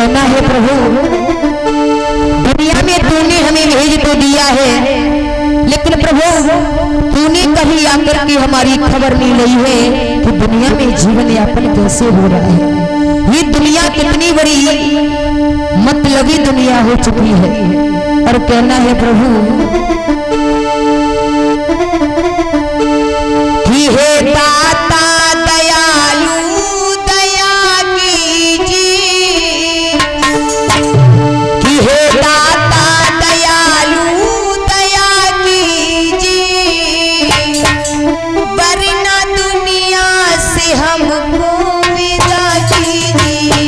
कहना है प्रभु दुनिया में तूने हमें भेज तो दिया है, लेकिन प्रभु तूने कभी आकर के हमारी खबर नहीं ली है कि दुनिया में जीवन यापन कैसे हो रहा है। ये दुनिया कितनी बड़ी मतलबी दुनिया हो चुकी है। और कहना है प्रभु कि हे दाता दयालु दया कीजिए, कि हे दाता दयालु दया कीजिए, वरना दुनिया से हमको विदा कीजिए।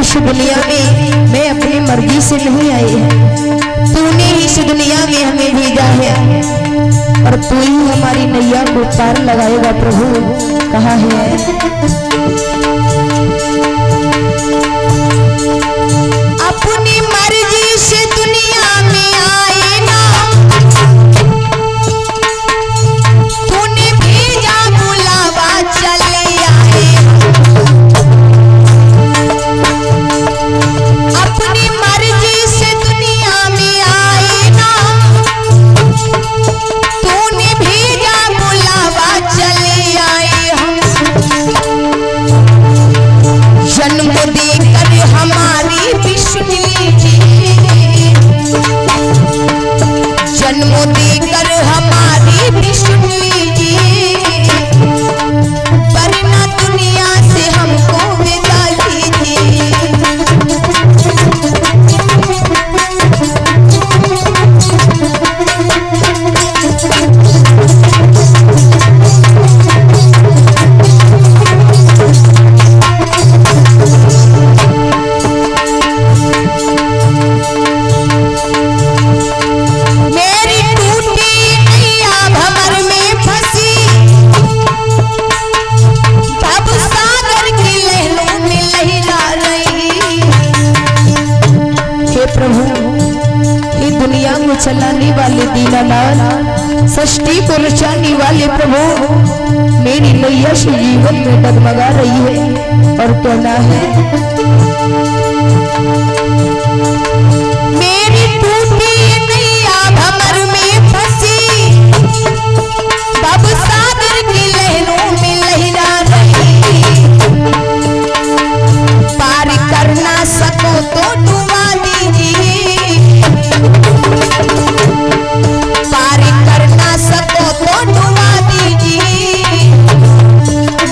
इस दुनिया में मैं अपनी मर्जी से नहीं आई है, तूने इस दुनिया में हमें भेजा है और तू ही हमारी नैया को पार लगाएगा। प्रभु कहा है अपनी मर्जी से दुनिया में आए ना, तूने भेजा बुलावा चले आए। अपनी मर्जी से दुनिया में आए ना, तूने भेजा बुलावा चले आए। हम जन्म देकर हमारी विष्णु जी, जन्म देकर हमारी विष्णु जी, वरना दुनिया से हमको विदा कीजिए। चलाने वाले दीनानाथ, सृष्टि को रचाने वाले प्रभु, मेरी नैया से जीवन में डगमगा रही है। और कहना है मेरी टूटी नैया भंवर में फंसी, भव सागर की लहरों में लहरा रही। पार कर ना सको तो डुबा दीजिए, पार कर ना सको तो डुबा दीजिए।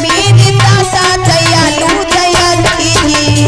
मेरे दाता दयालु दया कीजिए।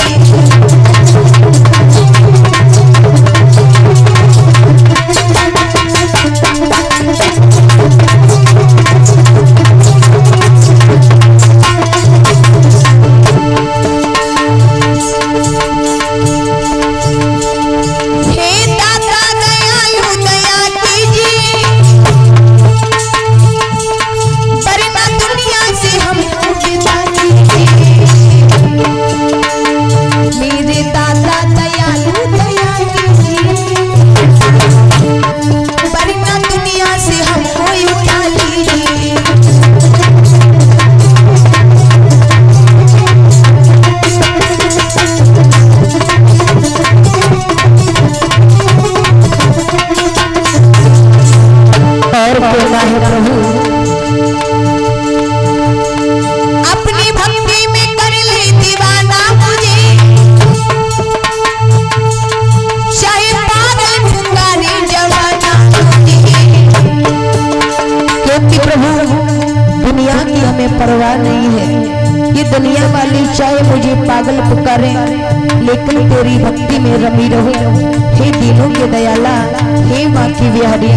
चाहे मुझे पागल पुकारे, लेकिन तेरी भक्ति में रमी रहूं। हे दीनों के दयाला, हे माँ की बिहारी।